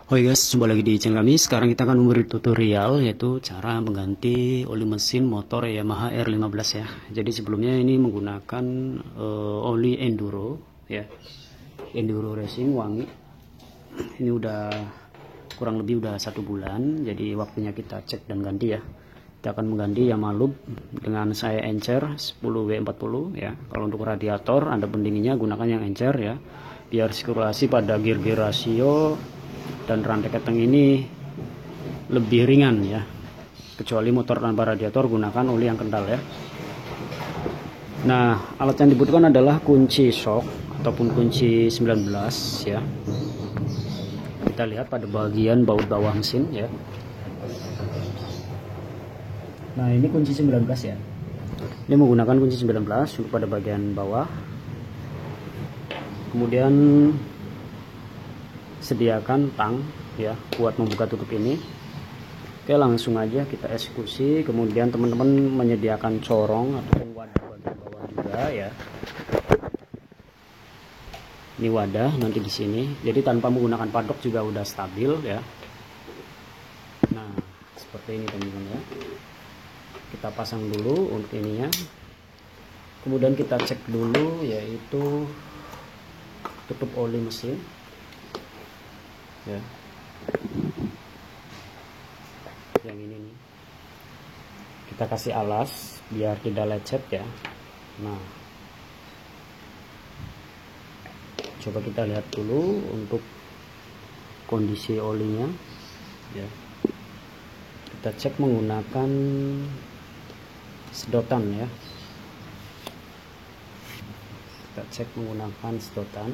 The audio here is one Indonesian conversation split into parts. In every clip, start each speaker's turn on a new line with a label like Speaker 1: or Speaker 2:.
Speaker 1: Oke guys, jumpa lagi di channel kami. Sekarang kita akan memberi tutorial yaitu cara mengganti oli mesin motor Yamaha R15 ya. Jadi sebelumnya ini menggunakan oli enduro ya, enduro racing wangi. Ini udah kurang lebih udah 1 bulan. Jadi waktunya kita cek dan ganti ya. Kita akan mengganti Yamaha Loop dengan saya encer 10W40 ya. Kalau untuk radiator Anda pendinginnya gunakan yang encer ya, biar sirkulasi pada gear-gear rasio dan rantai keteng ini lebih ringan ya. Kecuali motor tanpa radiator gunakan oli yang kental ya. Nah, alat yang dibutuhkan adalah kunci shock ataupun kunci 19 ya. Kita lihat pada bagian baut bawah mesin ya. Nah, ini kunci 19 ya. Ini menggunakan kunci 19 untuk pada bagian bawah. Kemudian sediakan tang ya buat membuka tutup ini. Oke, langsung aja kita eksekusi. Kemudian teman-teman menyediakan corong ataupun wadah bagian bawah juga ya. Ini wadah nanti di sini. Jadi tanpa menggunakan padok juga udah stabil ya. Nah, seperti ini teman-teman ya. Kita pasang dulu untuk ininya. Kemudian kita cek dulu yaitu tutup oli mesin. Ya, yang ini nih kita kasih alas biar tidak lecet ya. Nah, coba kita lihat dulu untuk kondisi olinya ya. Kita cek menggunakan sedotan ya. Kita cek menggunakan sedotan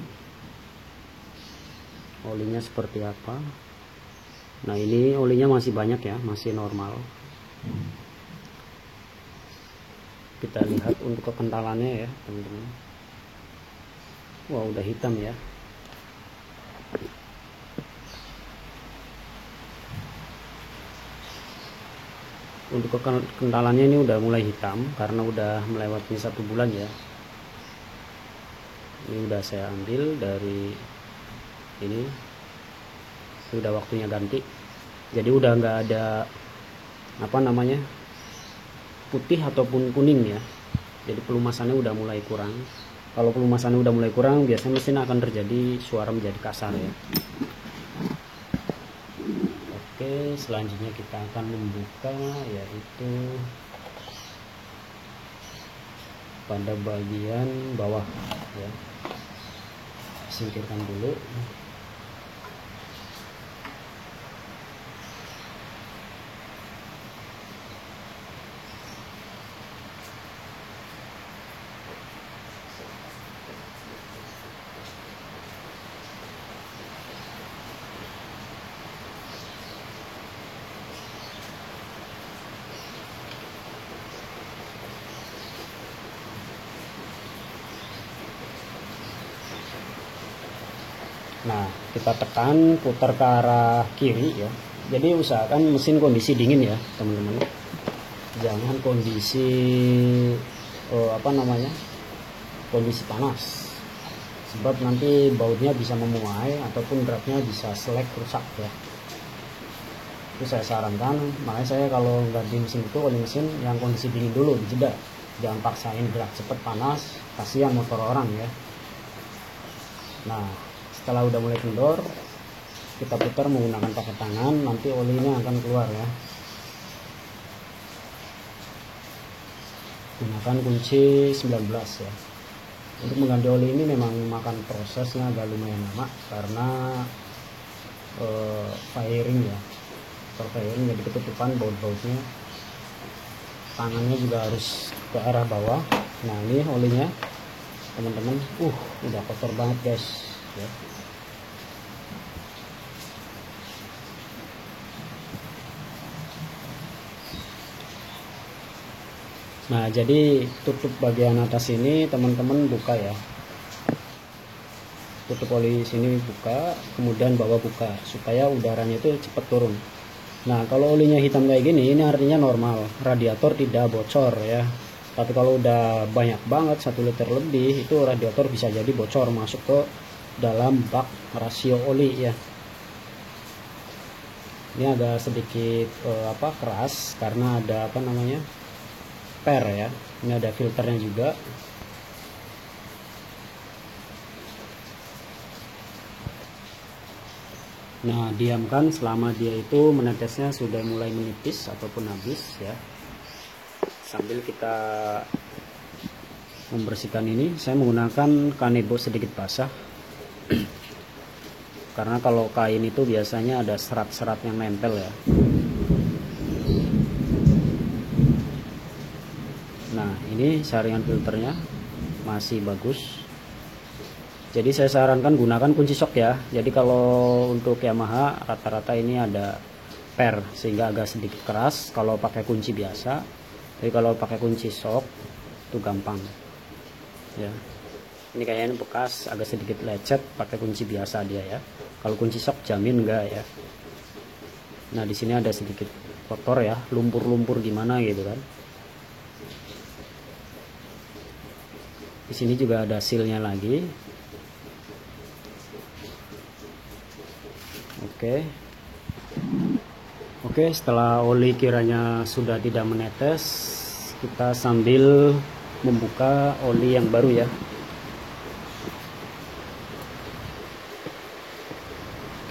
Speaker 1: olinya seperti apa. Nah, ini olinya masih banyak ya, masih normal. Kita lihat untuk kekentalannya ya teman-teman. Wah, udah hitam ya. Untuk kekentalannya ini udah mulai hitam karena udah melewati 1 bulan ya. Ini udah saya ambil dari ini udah waktunya ganti. Jadi udah nggak ada apa namanya putih ataupun kuning ya. Jadi pelumasannya udah mulai kurang. Kalau pelumasannya udah mulai kurang, biasanya mesin akan terjadi suara menjadi kasar ya. Oke, selanjutnya kita akan membuka yaitu pada bagian bawah ya. Singkirkan dulu. Nah, kita tekan putar ke arah kiri ya. Jadi usahakan mesin kondisi dingin ya teman-teman. Jangan kondisi kondisi panas. Sebab nanti bautnya bisa memuai ataupun draknya bisa selek rusak ya. Itu saya sarankan. Makanya saya kalau ganti mesin itu oli mesin yang kondisi dingin dulu, dijeda. Jangan paksain gerak cepet panas, kasihan motor orang ya. Nah, setelah udah mulai kendor, kita putar menggunakan pakai tangan, nanti olinya akan keluar ya. Gunakan kunci 19 ya. Untuk mengganti oli ini memang makan prosesnya agak lumayan lama karena firing ya. Firing jadi ketutupan baut-bautnya. Tangannya juga harus ke arah bawah. Nah, ini olinya teman-teman, udah kotor banget guys ya. Nah, jadi tutup bagian atas ini teman-teman buka ya. Tutup oli sini buka, kemudian bawah buka supaya udaranya itu cepat turun. Nah, kalau olinya hitam kayak gini, ini artinya normal, radiator tidak bocor ya. Tapi kalau udah banyak banget 1 liter lebih, itu radiator bisa jadi bocor masuk ke dalam bak rasio oli ya. Ini agak sedikit keras karena ada per ya. Ini ada filternya juga. Nah, diamkan selama dia itu menetesnya sudah mulai menipis ataupun habis ya. Sambil kita membersihkan ini, saya menggunakan kanebo sedikit basah. Karena kalau kain itu biasanya ada serat-serat yang nempel ya. Nah, ini saringan filternya masih bagus. Jadi saya sarankan gunakan kunci sok ya. Jadi kalau untuk Yamaha rata-rata ini ada per sehingga agak sedikit keras kalau pakai kunci biasa. Tapi kalau pakai kunci sok itu gampang. Ya. Ini kayaknya bekas agak sedikit lecet pakai kunci biasa dia ya. Kalau kunci sok jamin enggak ya. Nah, di sini ada sedikit kotor ya, lumpur-lumpur gimana gitu kan. Di sini juga ada sealnya lagi. Oke, setelah oli kiranya sudah tidak menetes, kita sambil membuka oli yang baru ya.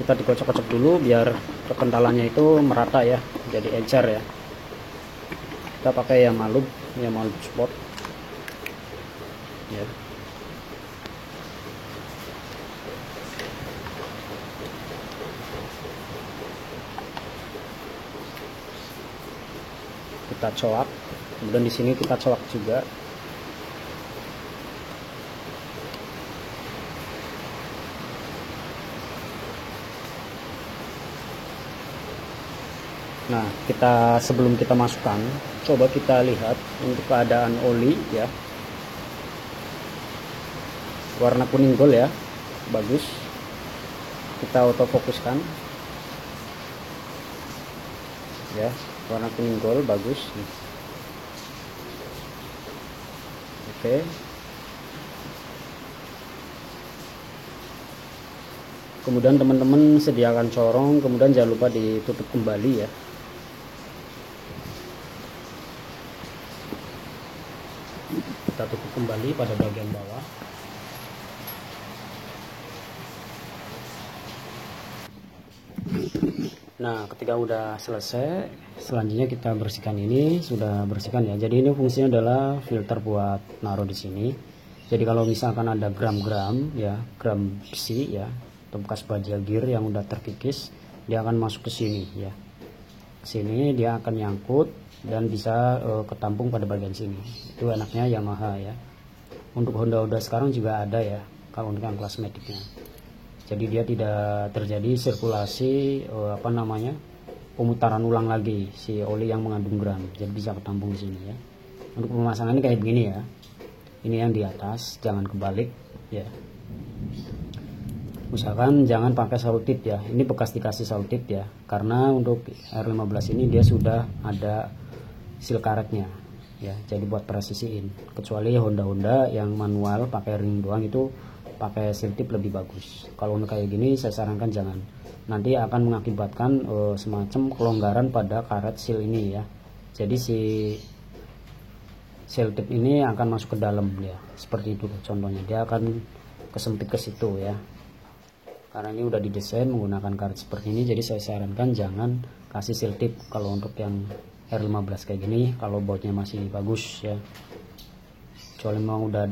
Speaker 1: Kita dikocok-kocok dulu biar kekentalannya itu merata ya, jadi encer ya. Kita pakai yang malub sport ya. Kita coak, kemudian di sini kita coak juga. Nah, sebelum kita masukkan, coba kita lihat untuk keadaan oli ya. Warna kuning gold ya, bagus. Kita autofokuskan. Ya, warna kuning gold bagus. Oke. Kemudian teman-teman sediakan corong, kemudian jangan lupa ditutup kembali ya. Kita tutup kembali pada bagian bawah. Nah, ketika udah selesai, selanjutnya kita bersihkan ini. Sudah bersihkan ya. Jadi ini fungsinya adalah filter buat naruh di sini. Jadi kalau misalkan ada gram-gram ya, gram besi ya, atau bekas baja gear yang udah terkikis, dia akan masuk ke sini ya. Sini dia akan nyangkut dan bisa ketampung pada bagian sini. Itu enaknya Yamaha ya. Untuk Honda sekarang juga ada ya, kalau untuk yang kelas medicnya. Jadi dia tidak terjadi sirkulasi pemutaran ulang lagi si oli yang mengandung gram. Jadi bisa ketampung di sini ya. Untuk pemasangannya kayak begini ya. Ini yang di atas, jangan kebalik ya. Usahakan jangan pakai selotip ya. Ini bekas dikasih selotip ya. Karena untuk R15 ini dia sudah ada seal karetnya ya. Jadi buat presisiin. Kecuali Honda yang manual pakai ring doang itu pakai seal tip lebih bagus. Kalau untuk kayak gini saya sarankan jangan. Nanti akan mengakibatkan semacam kelonggaran pada karet seal ini ya. Jadi si seal tip ini akan masuk ke dalam ya. Seperti itu contohnya. Dia akan kesempit ke situ ya. Karena ini udah didesain menggunakan karet seperti ini, jadi saya sarankan jangan kasih seal tip kalau untuk yang R15 kayak gini. Kalau bautnya masih bagus ya. Kecuali memang udah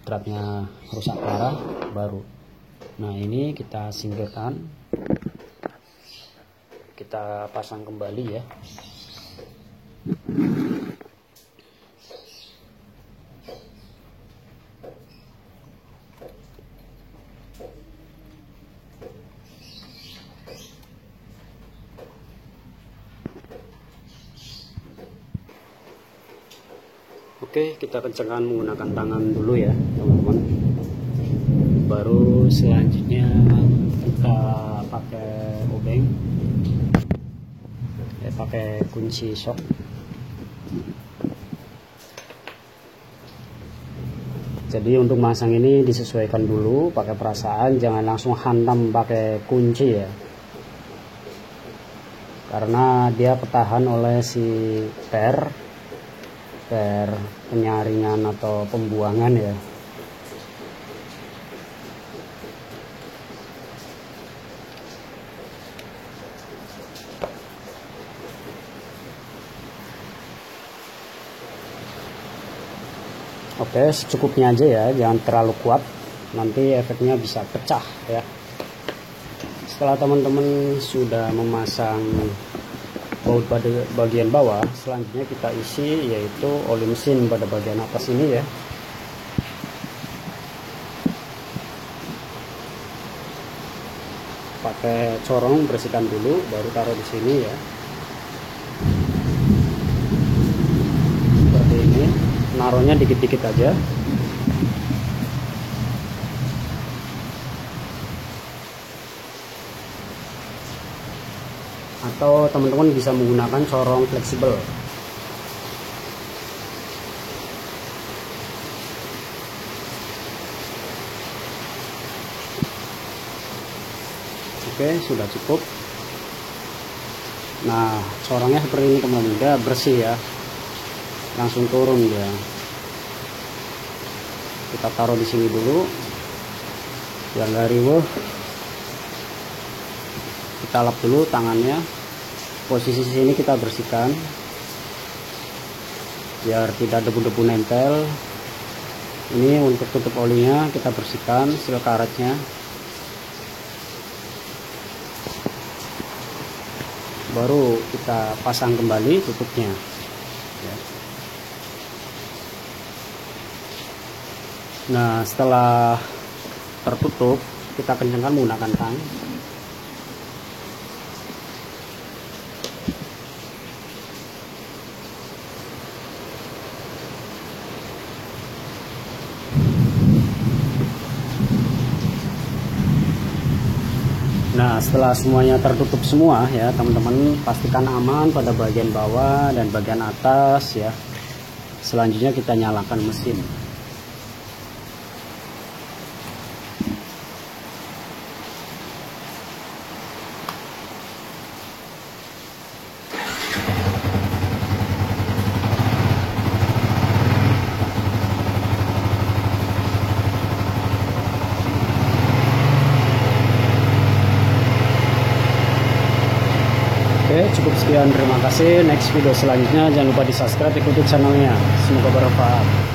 Speaker 1: trapnya rusak parah baru. Nah, ini kita singkirkan, kita pasang kembali ya. Oke, kita kencangkan menggunakan tangan dulu ya teman-teman. Baru selanjutnya kita pakai obeng ya, pakai kunci sok. Jadi untuk masang ini disesuaikan dulu, pakai perasaan, jangan langsung hantam pakai kunci ya. karena dia ketahan oleh si per penyaringan atau pembuangan ya. Oke, secukupnya aja ya, jangan terlalu kuat, nanti efeknya bisa pecah ya. Setelah teman-teman sudah memasang baut pada bagian bawah, selanjutnya kita isi yaitu oli mesin pada bagian atas ini ya. Pakai corong bersihkan dulu, baru taruh di sini ya. Seperti ini, naruhnya dikit-dikit aja. Atau teman-teman bisa menggunakan corong fleksibel. Oke, sudah cukup. Nah, corongnya seperti ini teman-teman, dia bersih ya, langsung turun dia. Kita taruh di sini dulu biar nggak riweuh. Kita lap dulu tangannya, posisi sini kita bersihkan biar tidak debu-debu nempel. Ini untuk tutup olinya kita bersihkan seal karetnya, baru kita pasang kembali tutupnya ya. Nah, setelah tertutup kita kencangkan menggunakan tang. Nah, setelah semuanya tertutup semua ya teman-teman, pastikan aman pada bagian bawah dan bagian atas ya. Selanjutnya kita nyalakan mesin. Oke, cukup sekian, terima kasih. Next video selanjutnya jangan lupa di subscribe, ikuti channelnya. Semoga bermanfaat.